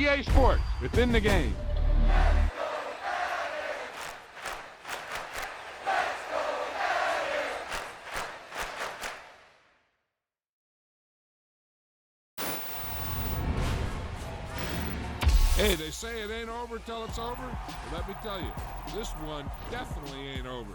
EA Sports, it's in the game. Hey, they say it ain't over till it's over. Well, let me tell you, this one definitely ain't over.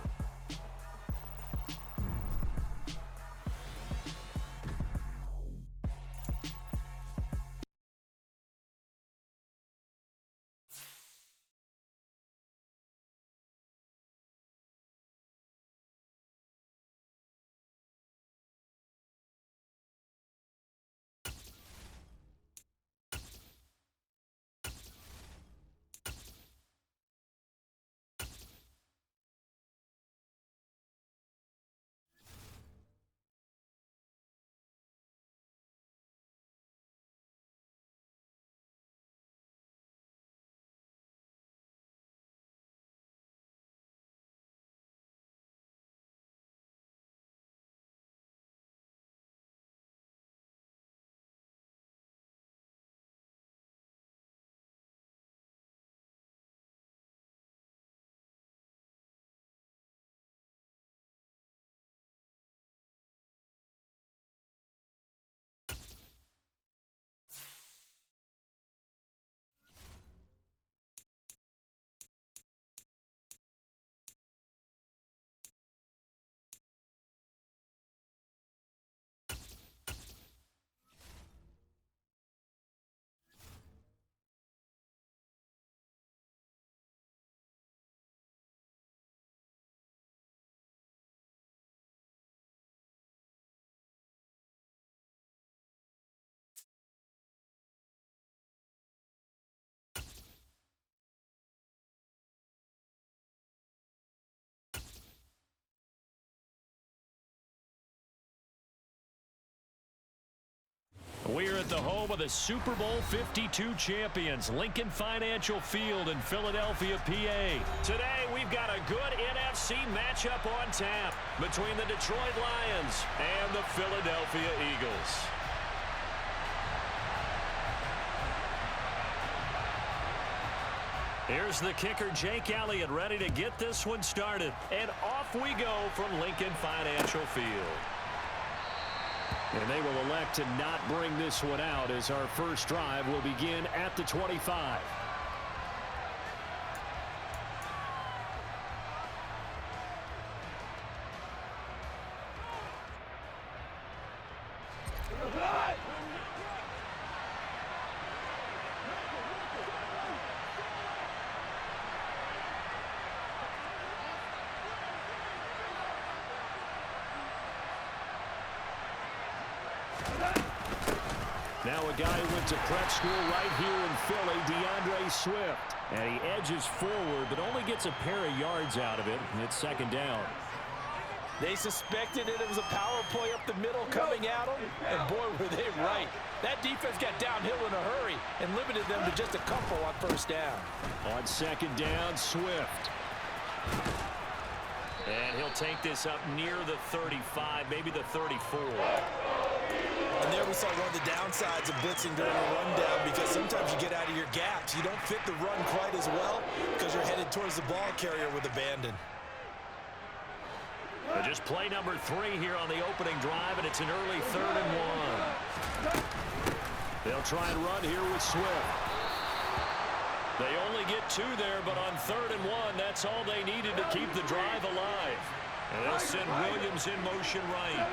We're at the home of the Super Bowl 52 champions, Lincoln Financial Field in Philadelphia, PA. Today, we've got a good NFC matchup on tap between the Detroit Lions and the Philadelphia Eagles. Here's the kicker, Jake Elliott, ready to get this one started. And off we go from Lincoln Financial Field. And they will elect to not bring this one out as our first drive will begin at the 25. Now a guy who went to prep school right here in Philly, DeAndre Swift. And he edges forward, but only gets a pair of yards out of it, and it's second down. They suspected it was a power play up the middle coming at them, and boy, were they right. That defense got downhill in a hurry and limited them to just a couple on first down. On second down, Swift. And he'll take this up near the 35, maybe the 34. And there we saw one of the downsides of blitzing during a rundown, because sometimes you get out of your gaps. You don't fit the run quite as well because you're headed towards the ball carrier with abandon. Just play number 3 here on the opening drive, and it's an early 3rd and 1. They'll try and run here with Swift. They only get 2 there, but on 3rd and 1, that's all they needed to keep the drive alive. And they'll send Williams in motion right.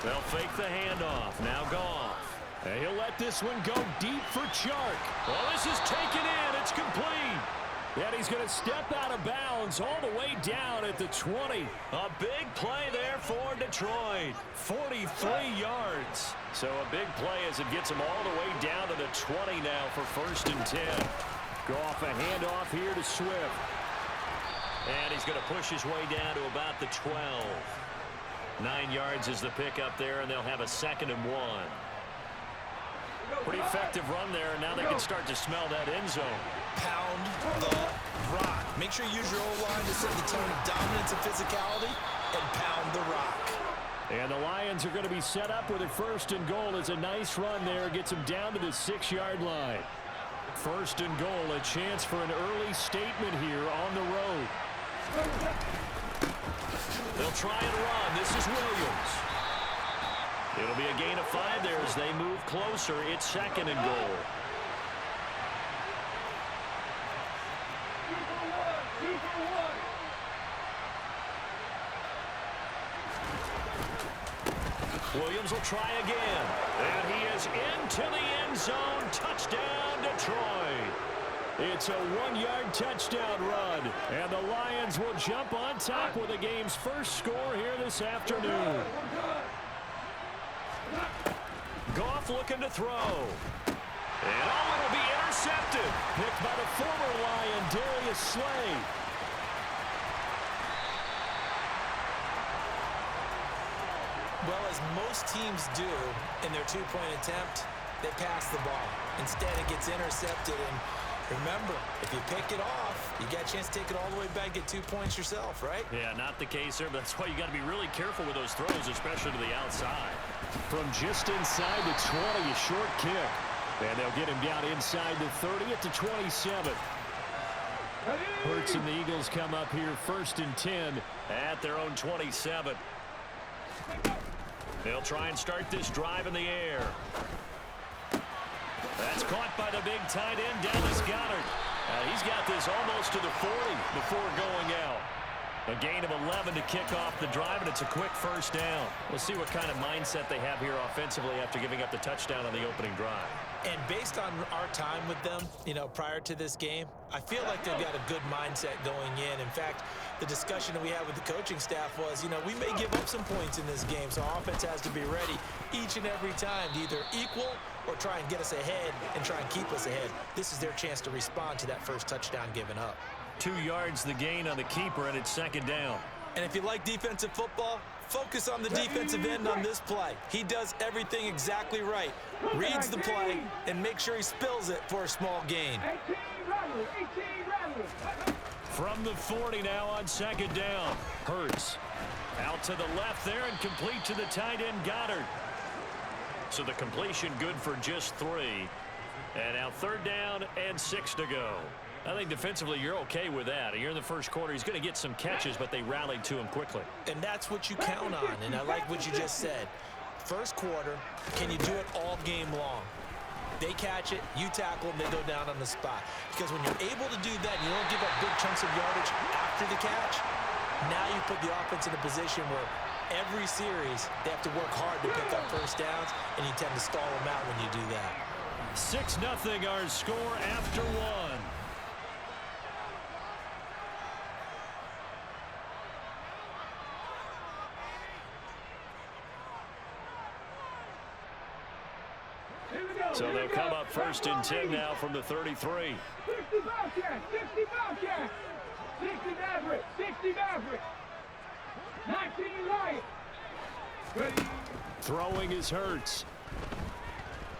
They'll fake the handoff. Now Goff. And he'll let this one go deep for Chark. Well, this is taken in. It's complete. And he's going to step out of bounds all the way down at the 20. A big play there for Detroit. 43 yards. So a big play as it gets him all the way down to the 20 now for 1st and 10. Goff a handoff here to Swift. And he's going to push his way down to about the 12. 9 yards is the pickup there, and they'll have a 2nd and 1. Pretty effective run there, and now they can start to smell that end zone. Pound the rock. Make sure you use your O-line to set the tone of dominance and physicality, and pound the rock. And the Lions are going to be set up with a 1st and goal. It's a nice run there. Gets them down to the 6-yard line. 1st and goal, a chance for an early statement here on the road. They'll try and run. This is Williams. It'll be a gain of 5 there as they move closer. It's 2nd and goal. Williams will try again. And he is into the end zone. Touchdown, Detroit. It's a 1-yard touchdown run. And the Lions will jump on top with the game's first score here this afternoon. Goff looking to throw. And it'll be intercepted. Picked by the former Lion, Darius Slay. Well, as most teams do in their 2-point attempt, they pass the ball. Instead, it gets intercepted. And remember, if you pick it off, you got a chance to take it all the way back, get 2 points yourself, right? Yeah, not the case there, but that's why you got to be really careful with those throws, especially to the outside. From just inside the 20, a short kick. And they'll get him down inside the 30 at the 27. Hurts and the Eagles come up here 1st and 10 at their own 27. They'll try and start this drive in the air. That's caught by the big tight end, Dallas Goedert. He's got this almost to the 40 before going out. A gain of 11 to kick off the drive, and it's a quick 1st down. We'll see what kind of mindset they have here offensively after giving up the touchdown on the opening drive. And based on our time with them, prior to this game, I feel like they've got a good mindset going in. In fact, the discussion that we had with the coaching staff was, we may give up some points in this game, so our offense has to be ready each and every time to either equal or try and get us ahead and try and keep us ahead. This is their chance to respond to that first touchdown given up. 2 yards the gain on the keeper, and it's 2nd down. And if you like defensive football, focus on the defensive end on this play. He does everything exactly right. Reads the play and make sure he spills it for a small gain. From the 40 now on 2nd down. Hurts out to the left there and complete to the tight end Goddard. So the completion good for just 3. And now 3rd down and 6 to go. I think defensively you're okay with that. You're in the first quarter. He's going to get some catches, but they rallied to him quickly. And that's what you count on, and I like what you just said. First quarter, can you do it all game long? They catch it, you tackle them, they go down on the spot. Because when you're able to do that, you don't give up big chunks of yardage after the catch, now you put the offense in a position where every series they have to work hard to pick up 1st downs, and you tend to stall them out when you do that. 6-0 our score after 1. So they'll come up 1st and 10 now from the 33. 60 Bobcat, 60 Bobcat, 60 Maverick, 60 Maverick, 19 Lion. Ready. Throwing is Hurts.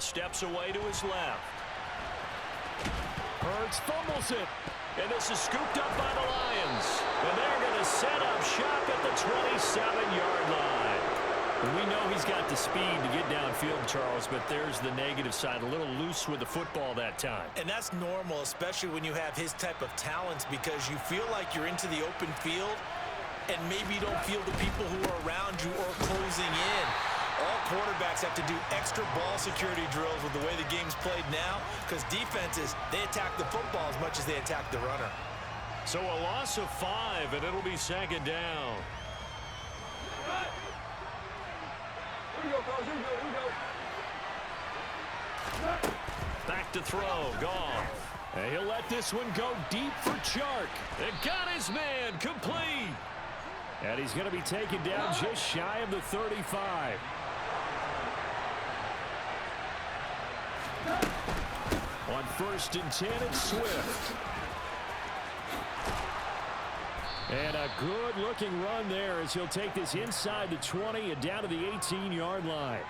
Steps away to his left. Hurts fumbles it. And this is scooped up by the Lions. And they're going to set up shop at the 27-yard line. We know he's got the speed to get downfield, Charles, but there's the negative side. A little loose with the football that time. And that's normal, especially when you have his type of talents, because you feel like you're into the open field and maybe you don't feel the people who are around you or closing in. All quarterbacks have to do extra ball security drills with the way the game's played now, because defenses, they attack the football as much as they attack the runner. So a loss of 5, and it'll be 2nd down. Back to throw, Goff. And he'll let this one go deep for Chark. It got his man, complete. And he's going to be taken down just shy of the 35. On 1st and 10, it's Swift. And a good-looking run there as he'll take this inside the 20 and down to the 18-yard line.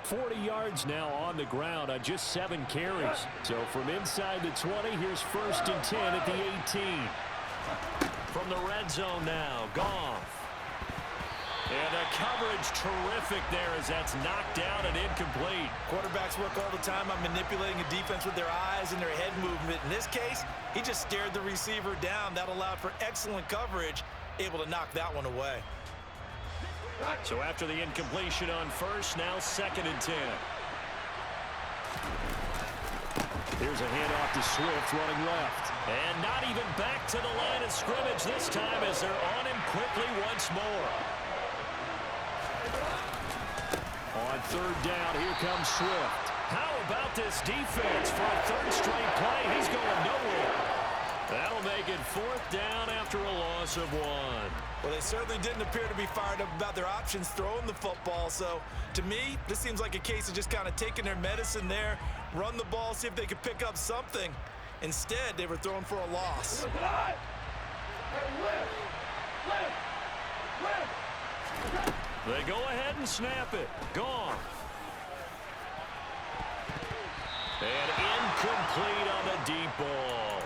40 yards now on the ground on just 7 carries. So from inside the 20, here's 1st and 10 at the 18. From the red zone now, Goff. And the coverage terrific there as that's knocked down and incomplete. Quarterbacks work all the time on manipulating a defense with their eyes and their head movement. In this case, he just stared the receiver down. That allowed for excellent coverage, able to knock that one away. So after the incompletion on first, now 2nd and 10. Here's a handoff to Swift running left. And not even back to the line of scrimmage this time as they're on him quickly once more. On 3rd down, here comes Swift. How about this defense for a 3rd straight play? He's going nowhere. That'll make it 4th down after a loss of 1. Well, they certainly didn't appear to be fired up about their options throwing the football. So, to me, this seems like a case of just kind of taking their medicine there, run the ball, see if they could pick up something. Instead, they were throwing for a loss. They go ahead and snap it. Gone. And incomplete on the deep ball.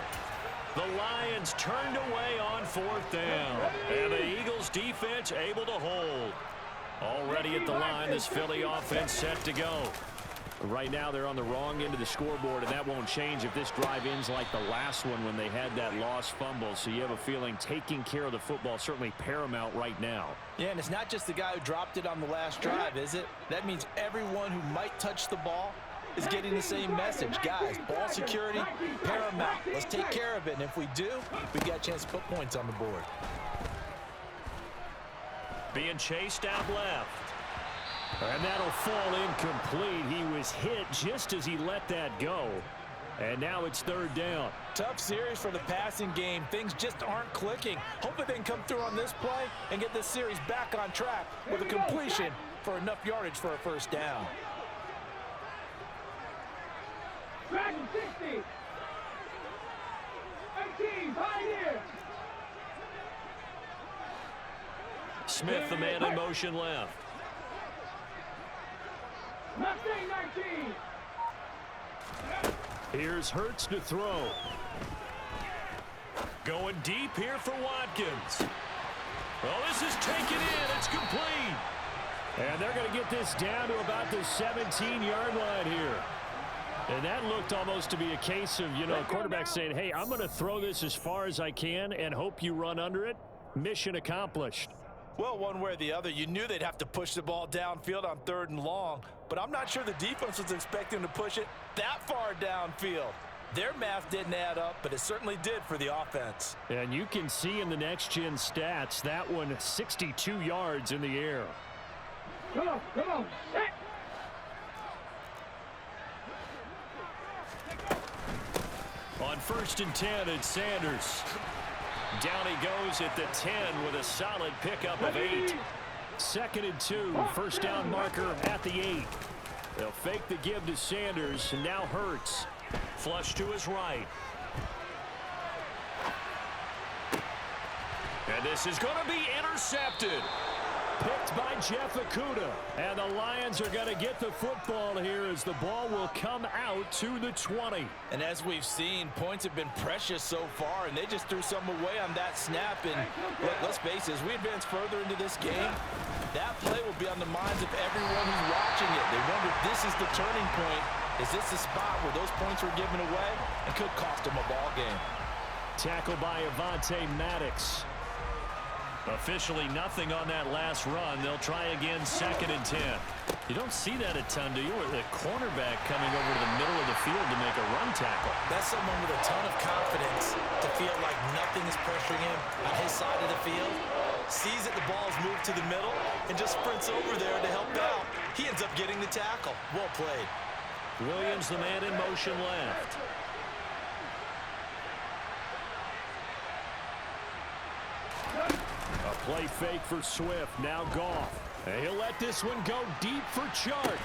The Lions turned away on 4th down. And the Eagles defense able to hold. Already at the line, this Philly offense set to go. Right now, they're on the wrong end of the scoreboard, and that won't change if this drive ends like the last one when they had that lost fumble. So you have a feeling taking care of the football certainly paramount right now. Yeah, and it's not just the guy who dropped it on the last drive, is it? That means everyone who might touch the ball is getting the same message. Guys, ball security, paramount. Let's take care of it, and if we do, we got a chance to put points on the board. Being chased out left. And that'll fall incomplete. He was hit just as he let that go. And now it's 3rd down. Tough series for the passing game. Things just aren't clicking. Hopefully they can come through on this play and get this series back on track with a completion for enough yardage for a 1st down. Back in 60. 18, Pioneer. Smith, the man in motion left. Mustang 19. Here's Hurts to throw. Going deep here for Watkins. Well, this is taken in. It's complete. And they're going to get this down to about the 17-yard line here. And that looked almost to be a case of, quarterback saying, hey, I'm going to throw this as far as I can and hope you run under it. Mission accomplished. Well, one way or the other, you knew they'd have to push the ball downfield on 3rd and long, but I'm not sure the defense was expecting to push it that far downfield. Their math didn't add up, but it certainly did for the offense. And you can see in the next-gen stats, that one 62 yards in the air. Come on, set. On 1st and 10, it's Sanders. Down he goes at the 10 with a solid pickup of 8. 2nd and 2, 1st down marker at the 8. They'll fake the give to Sanders, and now Hurts. Flush to his right. And this is going to be intercepted. Picked by Jeff Okudah. And the Lions are going to get the football here as the ball will come out to the 20. And as we've seen, points have been precious so far, and they just threw some away on that snap. And let's face it, as we advance further into this game, that play will be on the minds of everyone who's watching it. They wonder if this is the turning point. Is this the spot where those points were given away and could cost them a ball game? Tackled by Avonte Maddox. Officially nothing on that last run. They'll try again 2nd and 10. You don't see that a ton, do you? The cornerback coming over to the middle of the field to make a run tackle. That's someone with a ton of confidence to feel like nothing is pressuring him on his side of the field. Sees that the ball's moved to the middle and just sprints over there to help out. He ends up getting the tackle. Well played. Williams, the man in motion left. A play fake for Swift. Now Goff. And he'll let this one go deep for Chark.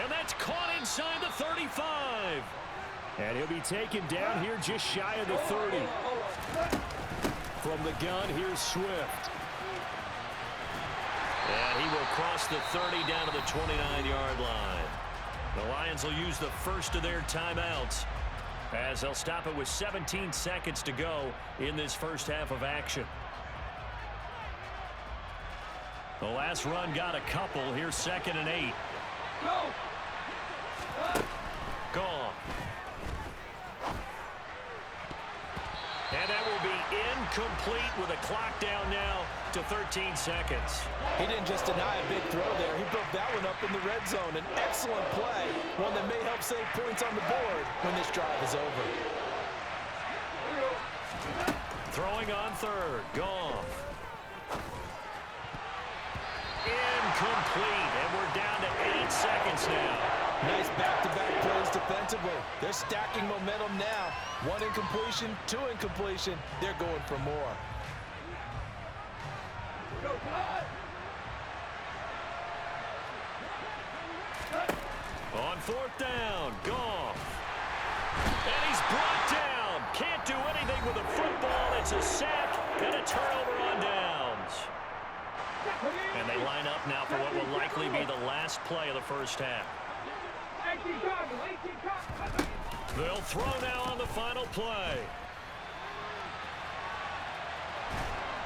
And that's caught inside the 35. And he'll be taken down here just shy of the 30. From the gun, here's Swift. And he will cross the 30 down to the 29-yard line. The Lions will use the first of their timeouts as they'll stop it with 17 seconds to go in this first half of action. The last run got a couple. Here's 2nd and 8. Go. Gone. And that will be incomplete with a clock down now to 13 seconds. He didn't just deny a big throw there. He broke that one up in the red zone. An excellent play, one that may help save points on the board when this drive is over. Throwing on 3rd. Goff. Incomplete. And we're down to 8 seconds now. Nice back-to-back plays defensively. They're stacking momentum now. 1 incompletion, 2 incompletion. They're going for more. On 4th down, Goff. And he's brought down. Can't do anything with the football. It's a sack and a turnover on downs. And they line up now for what will likely be the last play of the first half. They'll throw now on the final play.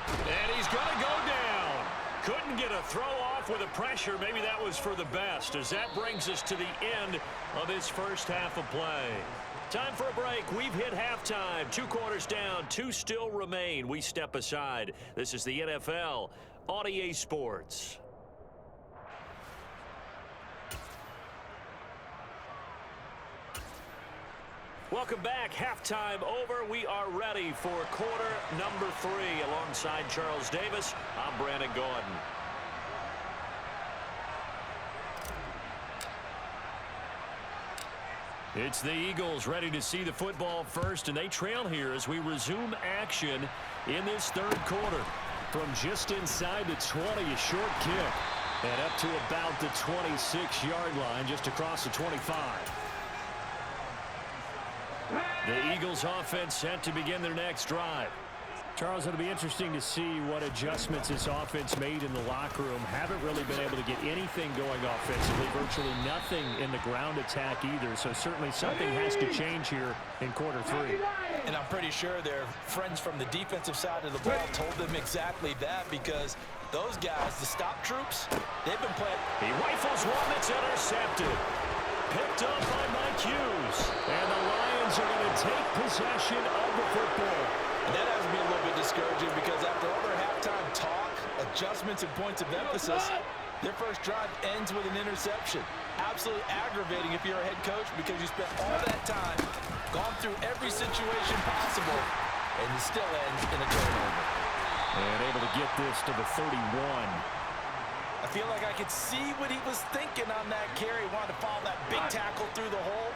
And he's going to go down. Couldn't get a throw off with the pressure. Maybe that was for the best, as that brings us to the end of this first half of play. Time for a break. We've hit halftime. 2 quarters down. 2 still remain. We step aside. This is the NFL on EA Sports. Welcome back. Halftime over. We are ready for quarter number 3. Alongside Charles Davis, I'm Brandon Gordon. It's the Eagles ready to see the football first, and they trail here as we resume action in this 3rd quarter. From just inside the 20, a short kick, and up to about the 26-yard line, just across the 25. The Eagles offense set to begin their next drive. Charles, it'll be interesting to see what adjustments this offense made in the locker room. Haven't really been able to get anything going offensively, virtually nothing in the ground attack either. So certainly something has to change here in quarter 3. And I'm pretty sure their friends from the defensive side of the ball told them exactly that, because those guys, the stop troops, they've been playing. He rifles one that's intercepted. Picked up by Mike Hughes. And the Lions are going to take possession of the football. And that has to be a little bit discouraging, because after all their halftime talk, adjustments and points of emphasis, their first drive ends with an interception. Absolutely aggravating if you're a head coach, because you spent all that time, gone through every situation possible, and it still ends in a turnover. And able to get this to the 31. I feel like I could see what he was thinking on that carry. He wanted to follow that big tackle through the hole.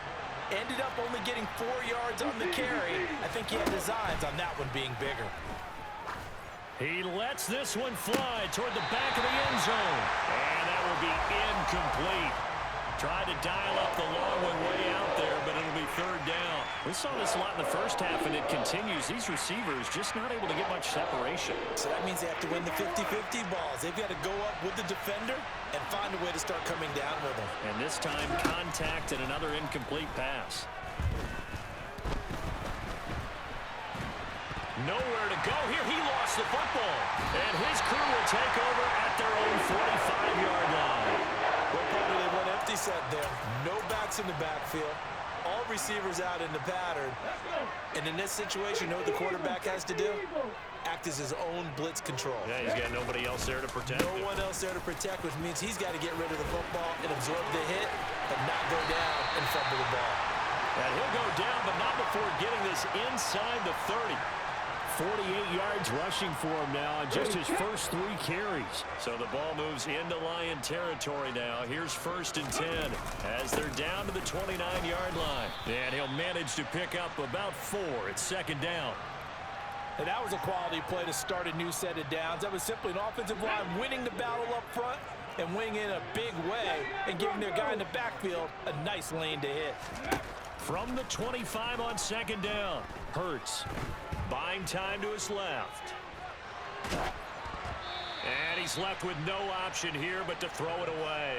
Ended up only getting 4 yards on the carry. I think he had designs on that one being bigger. He lets this one fly toward the back of the end zone. And that will be incomplete. Tried to dial up the long one way out there, but it'll be 3rd down. We saw this a lot in the first half, and it continues. These receivers just not able to get much separation. So that means they have to win the 50-50 balls. They've got to go up with the defender and find a way to start coming down with him. And this time, contact and another incomplete pass. Nowhere to go here. He lost the football. And his crew will take over at their own 45-yard line. Well, probably they went empty set there. No backs in the backfield. All receivers out in the pattern. And in this situation, you know what the quarterback has to do? Act as his own blitz control. Yeah, he's got nobody else there to protect him. No one else there to protect, which means he's got to get rid of the football and absorb the hit and not go down and fumble the ball. And he'll go down, but not before getting this inside the 30. 48 yards rushing for him now on just his first 3 carries. So the ball moves into Lion territory now. Here's 1st and 10 as they're down to the 29-yard line. And he'll manage to pick up about 4. It's 2nd down. And that was a quality play to start a new set of downs. That was simply an offensive line winning the battle up front and winning in a big way and giving their guy in the backfield a nice lane to hit. From the 25 on 2nd down, Hurts. Buying time to his left. And he's left with no option here but to throw it away.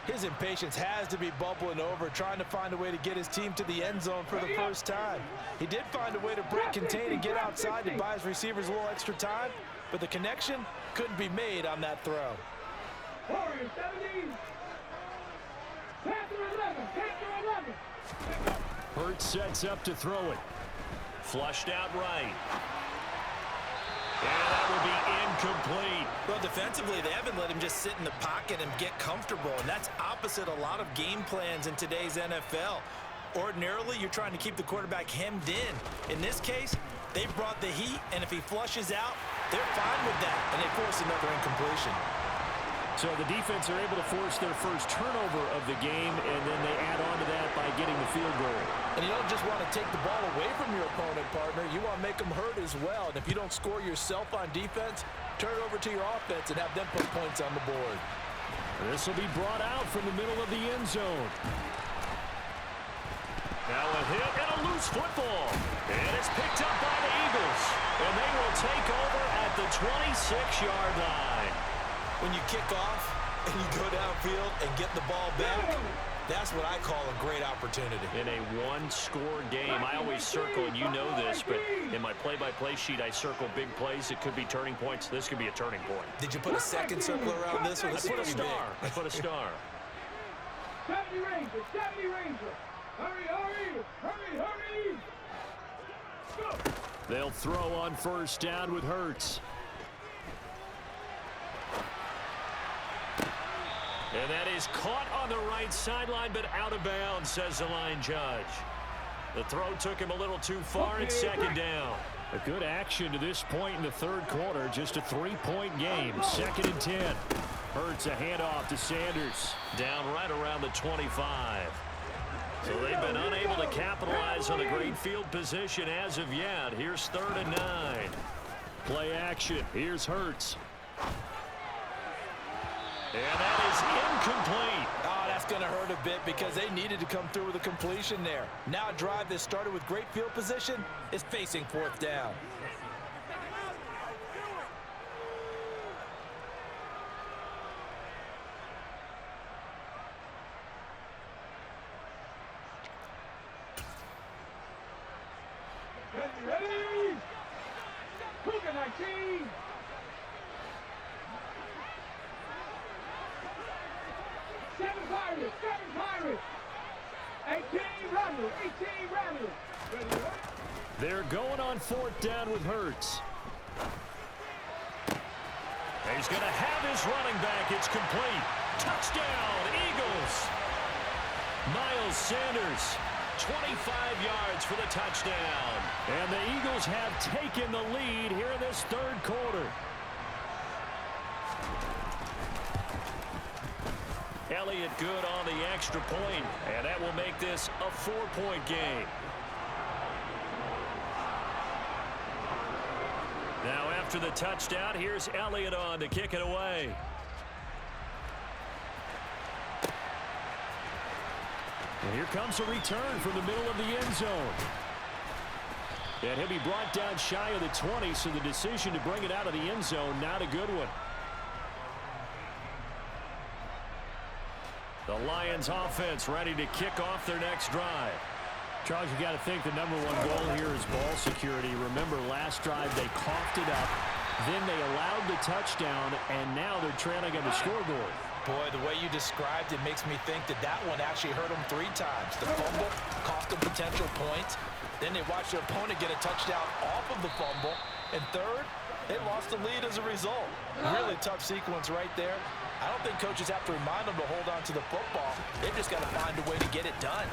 His impatience has to be bubbling over, trying to find a way to get his team to the end zone for the first time. He did find a way to break contain and get outside to buy his receivers a little extra time, but the connection couldn't be made on that throw. Warriors 70. Panther 11. Panther 11. Hurts sets up to throw it. Flushed out right. And that will be incomplete. Well, defensively, they haven't let him just sit in the pocket and get comfortable, and that's opposite a lot of game plans in today's NFL. Ordinarily, you're trying to keep the quarterback hemmed in. In this case, they brought the heat, and if he flushes out, they're fine with that, and they force another incompletion. So the defense are able to force their first turnover of the game, and then they add on to that by getting the field goal. And you don't just want to take the ball away from your opponent, partner. You want to make them hurt as well. And if you don't score yourself on defense, turn it over to your offense and have them put points on the board. This will be brought out from the middle of the end zone. Now a hit and a loose football. And it's picked up by the Eagles. And they will take over at the 26-yard line. When you kick off and you go downfield and get the ball back, that's what I call a great opportunity. In a one-score game, I always circle, and you know this, but in my play-by-play sheet, I circle big plays. It could be turning points. This could be a turning point. Did you put a second circle around this one? I put a star. I put a star. 70 Ranger. 70 Ranger. Hurry, hurry. Hurry, hurry. Go. They'll throw on first down with Hurts. And that is caught on the right sideline, but out of bounds, says the line judge. The throw took him a little too far. It's second down. A good action to this point in the third quarter. Just a 3-point game. 2nd and 10. Hurts a handoff to Sanders. Down right around the 25. So they've been unable to capitalize on the great field position as of yet. Here's 3rd and 9. Play action. Here's Hurts. And that is incomplete. Oh, that's going to hurt a bit because they needed to come through with a completion there. Now a drive that started with great field position is facing 4th down. Ready? Cougar 19. Seven Pirates. 18 Rebels. 18 Rebels. Ready? They're going on 4th down with Hurts. He's going to have his running back. It's complete. Touchdown, Eagles. Miles Sanders, 25 yards for the touchdown. And the Eagles have taken the lead here in this third quarter. Elliott good on the extra point, and that will make this a 4-point game. Now after the touchdown, here's Elliott on to kick it away. And here comes a return from the middle of the end zone. And he'll be brought down shy of the 20, so the decision to bring it out of the end zone, not a good one. The Lions offense ready to kick off their next drive. Charles, you got to think the #1 goal here is ball security. Remember, last drive they coughed it up, then they allowed the touchdown, and now they're trailing on the scoreboard. Boy, the way you described it makes me think that that one actually hurt them 3 times. The fumble cost them potential points. Then they watched their opponent get a touchdown off of the fumble. And third, they lost the lead as a result. Really tough sequence right there. I don't think coaches have to remind them to hold on to the football. They've just got to find a way to get it done.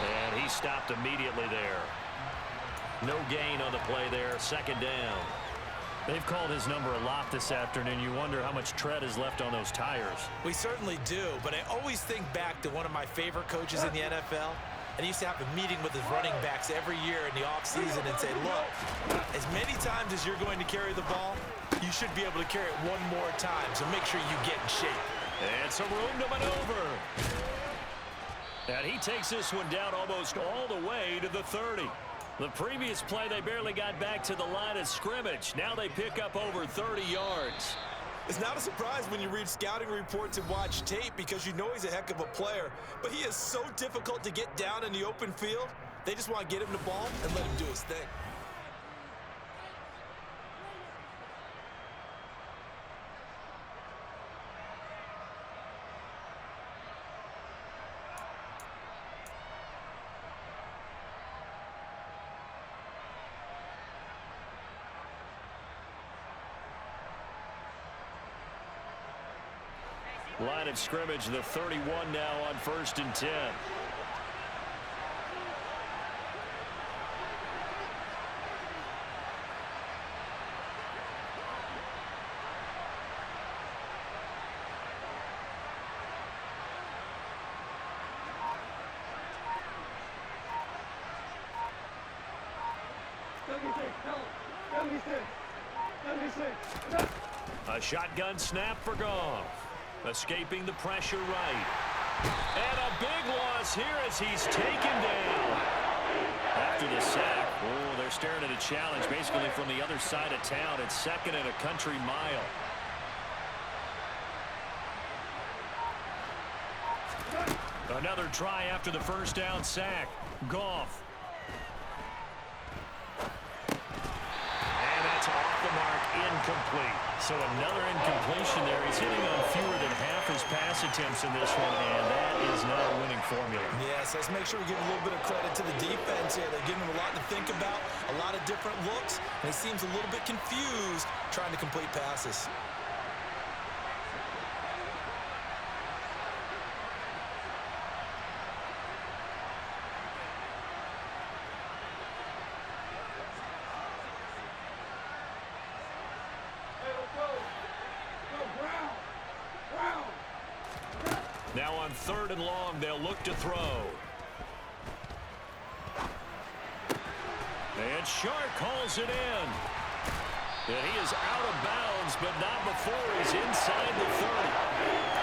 And he stopped immediately there. No gain on the play there. 2nd down. They've called his number a lot this afternoon. You wonder how much tread is left on those tires. We certainly do, but I always think back to one of my favorite coaches in the NFL. And he used to have a meeting with his running backs every year in the offseason and say, look, as many times as you're going to carry the ball, you should be able to carry it one more time, so make sure you get in shape. And some room to maneuver. And he takes this one down almost all the way to the 30. The previous play, they barely got back to the line of scrimmage. Now they pick up over 30 yards. It's not a surprise when you read scouting reports and watch tape because you know he's a heck of a player. But he is so difficult to get down in the open field. They just want to get him the ball and let him do his thing. Line of scrimmage, the 31 now on 1st and 10. A shotgun snap for Goff. Escaping the pressure right. And a big loss here as he's taken down. After the sack, oh, they're staring at a challenge basically from the other side of town. It's 2nd and a country mile. Another try after the first down sack. Goff. And that's off the mark, incomplete. So another incompletion there. He's hitting on fewer than half his pass attempts in this one, and that is not a winning formula. Yes, let's make sure we give a little bit of credit to the defense here. They're giving him a lot to think about, a lot of different looks, and he seems a little bit confused trying to complete passes. Now on 3rd and long, they'll look to throw. And Shark calls it in. And he is out of bounds, but not before he's inside the 30.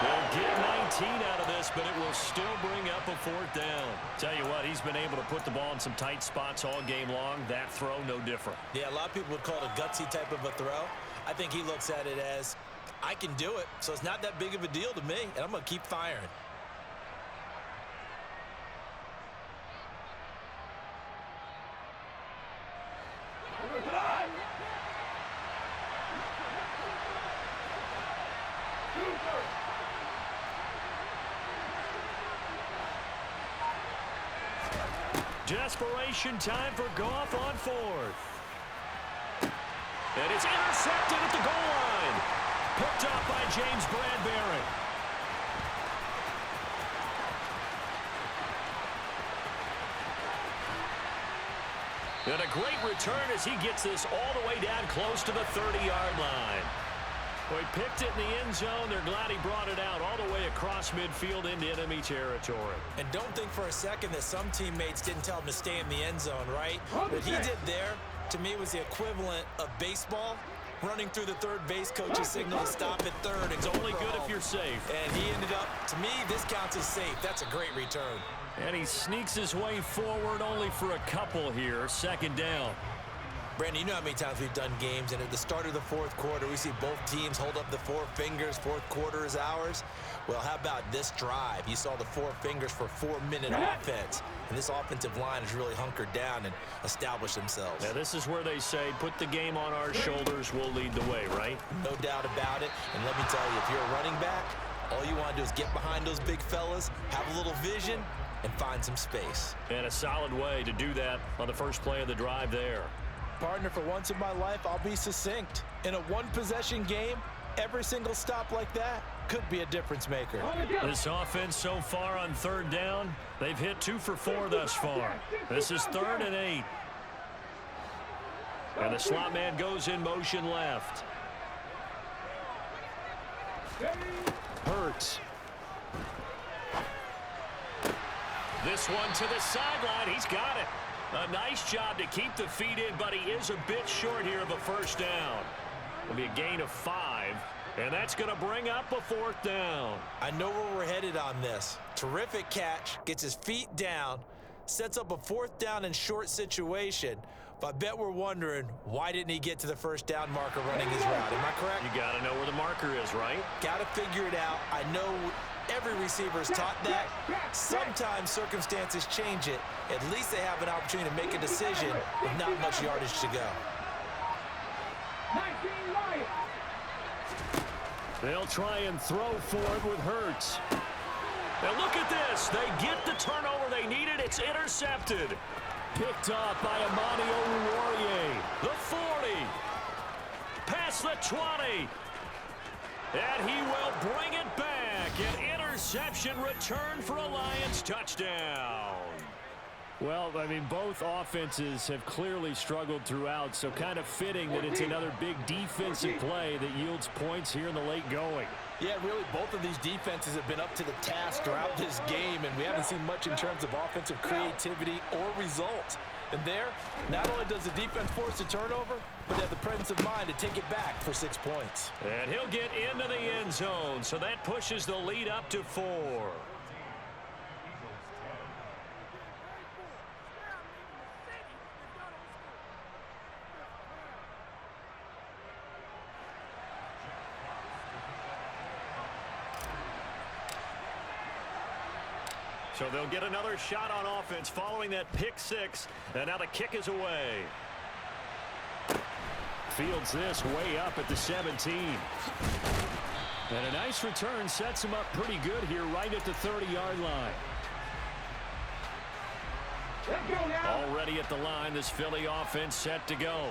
They'll get 19 out of this, but it will still bring up a 4th down. Tell you what, he's been able to put the ball in some tight spots all game long. That throw, no different. Yeah, a lot of people would call it a gutsy type of a throw. I think he looks at it as, I can do it, so it's not that big of a deal to me, and I'm going to keep firing. Desperation time for Goff on 4th. And it's intercepted at the goal line. Picked up by James Bradbury. And a great return as he gets this all the way down close to the 30-yard line. Well, he picked it in the end zone. They're glad he brought it out all the way across midfield into enemy territory. And don't think for a second that some teammates didn't tell him to stay in the end zone, right? What he did there, to me, was the equivalent of baseball. Running through the third base coach's signal to stop at third. It's only good if you're safe. And he ended up, to me, this counts as safe. That's a great return. And he sneaks his way forward only for a couple here. 2nd down. Brandon, you know how many times we've done games, and at the start of the 4th quarter, we see both teams hold up the 4 fingers, 4th quarter is ours. Well, how about this drive? You saw the 4 fingers for 4-minute offense, and this offensive line has really hunkered down and established themselves. Now, this is where they say, put the game on our shoulders, we'll lead the way, right? No doubt about it, and let me tell you, if you're a running back, all you want to do is get behind those big fellas, have a little vision, and find some space. And a solid way to do that on the first play of the drive there. Partner, for once in my life, I'll be succinct. In a one-possession game, every single stop like that could be a difference maker. This offense so far on 3rd down, they've hit 2 for 4 thus far. This is 3rd and 8. And the slot man goes in motion left. Hurts. This one to the sideline. He's got it. A nice job to keep the feet in, but he is a bit short here of a 1st down. It'll be a gain of 5, and that's going to bring up a 4th down. I know where we're headed on this. Terrific catch, gets his feet down, sets up a 4th down and short situation. But I bet we're wondering, why didn't he get to the 1st down marker running his route? Am I correct? You got to know where the marker is, right? Got to figure it out. I know every receiver is taught that. Sometimes circumstances change it. At least they have an opportunity to make a decision with not much yardage to go. They'll try and throw for it with Hurts. Now look at this. They get the turnover they needed. It's intercepted. Picked up by Amani Oruwariye. The 40. Past the 20. And he will bring it back. An interception return for a Lions touchdown. Well, I mean, both offenses have clearly struggled throughout, so kind of fitting that it's another big defensive play that yields points here in the late going. Yeah, really, both of these defenses have been up to the task throughout this game, and we haven't seen much in terms of offensive creativity or results. And there, not only does the defense force a turnover, but they have the presence of mind to take it back for 6 points. And he'll get into the end zone, so that pushes the lead up to 4. So they'll get another shot on offense following that pick 6. And now the kick is away. Fields this way up at the 17. And a nice return sets him up pretty good here right at the 30-yard line. Already at the line, this Philly offense set to go.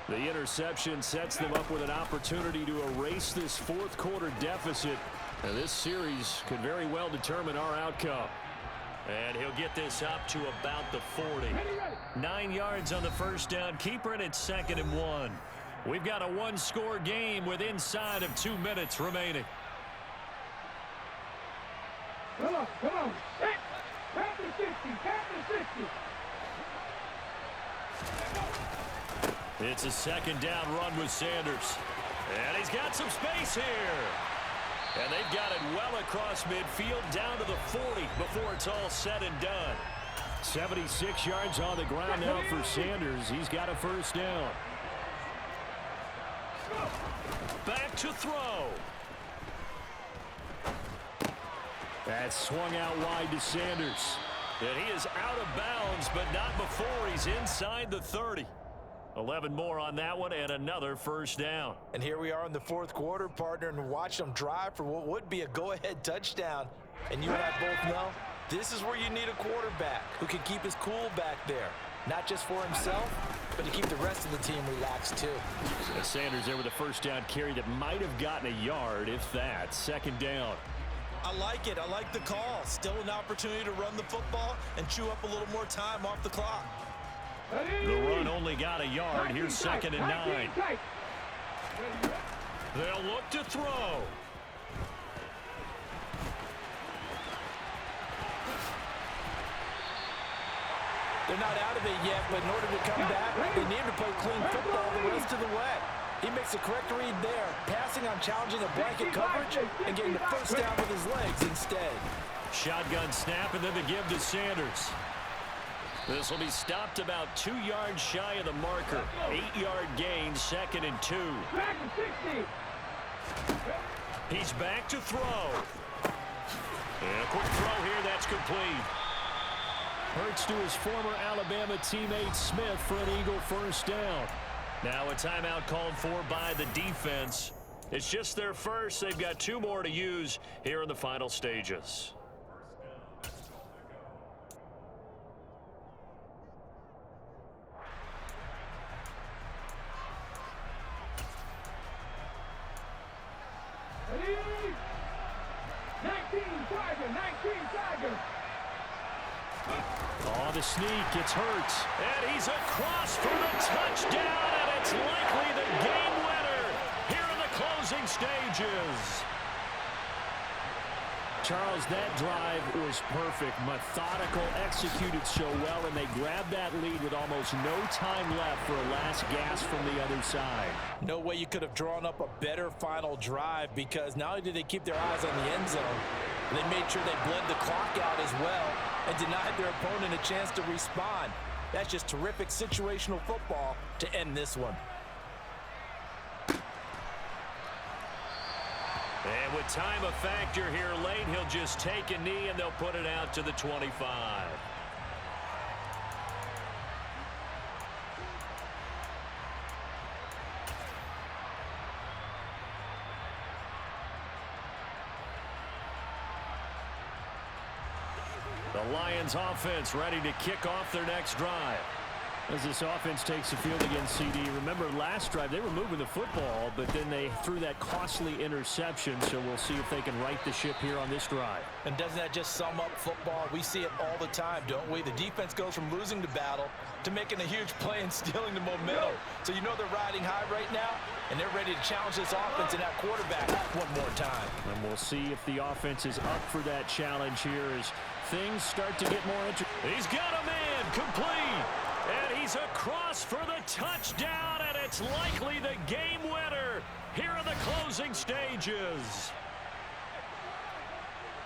The interception sets them up with an opportunity to erase this fourth quarter deficit. And this series could very well determine our outcome. And he'll get this up to about the 40. 9 yards on the first down. Keeper, and it's 2nd and 1. We've got a one-score game with inside of 2 minutes remaining. Come on. Tap the 60. It's a 2nd down run with Sanders. And he's got some space here. And they've got it well across midfield down to the 40 before it's all said and done. 76 yards on the ground now for Sanders. He's got a first down. Back to throw. That's swung out wide to Sanders. And he is out of bounds, but not before he's inside the 30. 11 more on that one, and another first down. And here we are in the fourth quarter, partner, and watch them drive for what would be a go-ahead touchdown. And you and I both know this is where you need a quarterback who can keep his cool back there. Not just for himself, but to keep the rest of the team relaxed, too. Sanders there with a first down carry that might have gotten a yard, if that. 2nd down. I like it. I like the call. Still an opportunity to run the football and chew up a little more time off the clock. The run only got a yard. Here's 2nd and 9. They'll look to throw. They're not out of it yet, but in order to come back, they need to play clean football the rest of the way. He makes a correct read there, passing on challenging a blanket coverage and getting the first down with his legs instead. Shotgun snap, and then the give to Sanders. This will be stopped about 2 yards shy of the marker. 8-yard gain, 2nd and 2. He's back to throw. And a quick throw here, that's complete. Hurts to his former Alabama teammate Smith for an Eagle first down. Now a timeout called for by the defense. It's just their first. They've got 2 more to use here in the final stages. Oh, the sneak, it's Hurts. And he's across for the touchdown, and it's likely the game winner here in the closing stages. Charles, that drive was perfect. Methodical, executed so well, and they grabbed that lead with almost no time left for a last gasp from the other side. No way you could have drawn up a better final drive, because not only did they keep their eyes on the end zone, they made sure they bled the clock out as well and denied their opponent a chance to respond. That's just terrific situational football to end this one. And with time a factor here late, he'll just take a knee and they'll put it out to the 25. The Lions offense ready to kick off their next drive. As this offense takes the field against CD, remember last drive they were moving the football, but then they threw that costly interception, so we'll see if they can right the ship here on this drive. And doesn't that just sum up football? We see it all the time, don't we? The defense goes from losing the battle to making a huge play and stealing the momentum. So you know they're riding high right now, and they're ready to challenge this offense and that quarterback one more time. And we'll see if the offense is up for that challenge here as things start to get more interesting. He's got a man complete. And he's across for the touchdown, and it's likely the game winner here in the closing stages.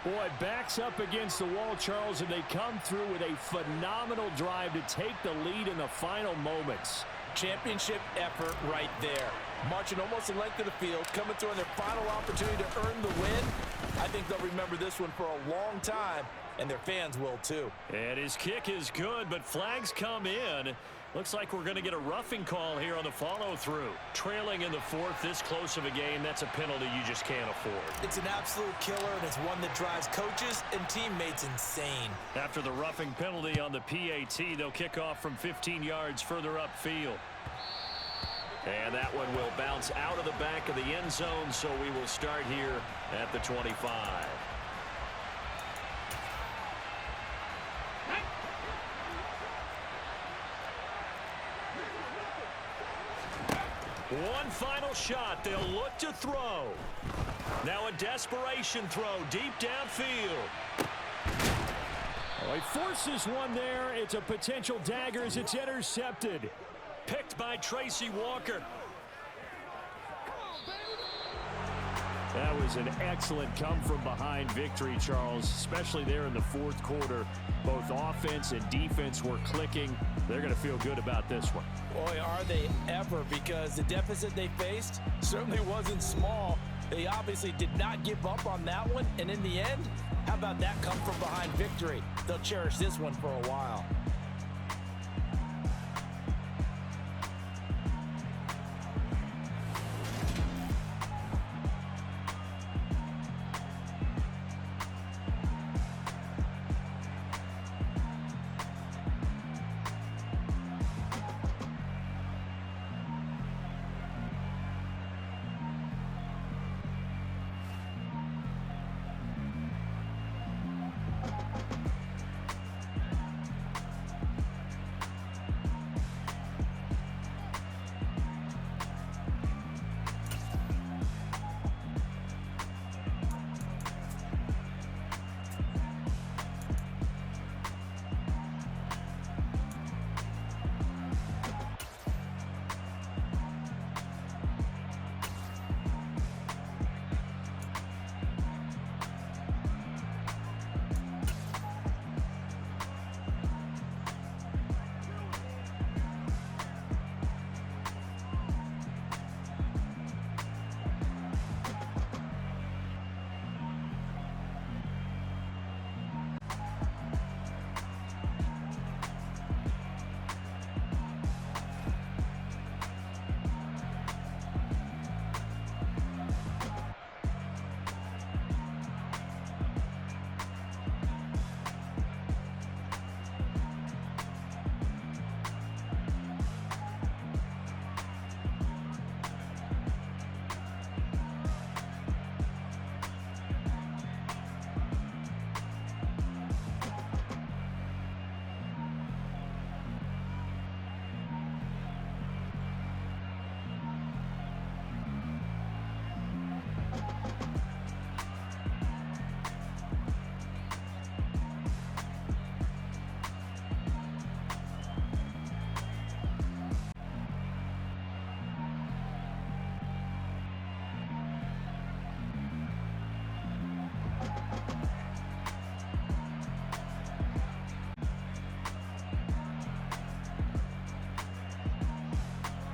Boy, backs up against the wall, Charles, and they come through with a phenomenal drive to take the lead in the final moments. Championship effort right there. Marching almost the length of the field, coming through on their final opportunity to earn the win. I think they'll remember this one for a long time, and their fans will too. And his kick is good, but flags come in. Looks like we're going to get a roughing call here on the follow-through. Trailing in the fourth, this close of a game, that's a penalty you just can't afford. It's an absolute killer, and it's one that drives coaches and teammates insane. After the roughing penalty on the PAT, they'll kick off from 15 yards further upfield. And that one will bounce out of the back of the end zone, so we will start here at the 25. One final shot. They'll look to throw. Now a desperation throw deep downfield. Oh, he forces one there. It's a potential dagger as it's intercepted. Picked by Tracy Walker. That was an excellent come-from-behind victory, Charles, especially there in the fourth quarter. Both offense and defense were clicking. They're going to feel good about this one. Boy, are they ever, because the deficit they faced certainly wasn't small. They obviously did not give up on that one, and in the end, how about that come-from-behind victory? They'll cherish this one for a while.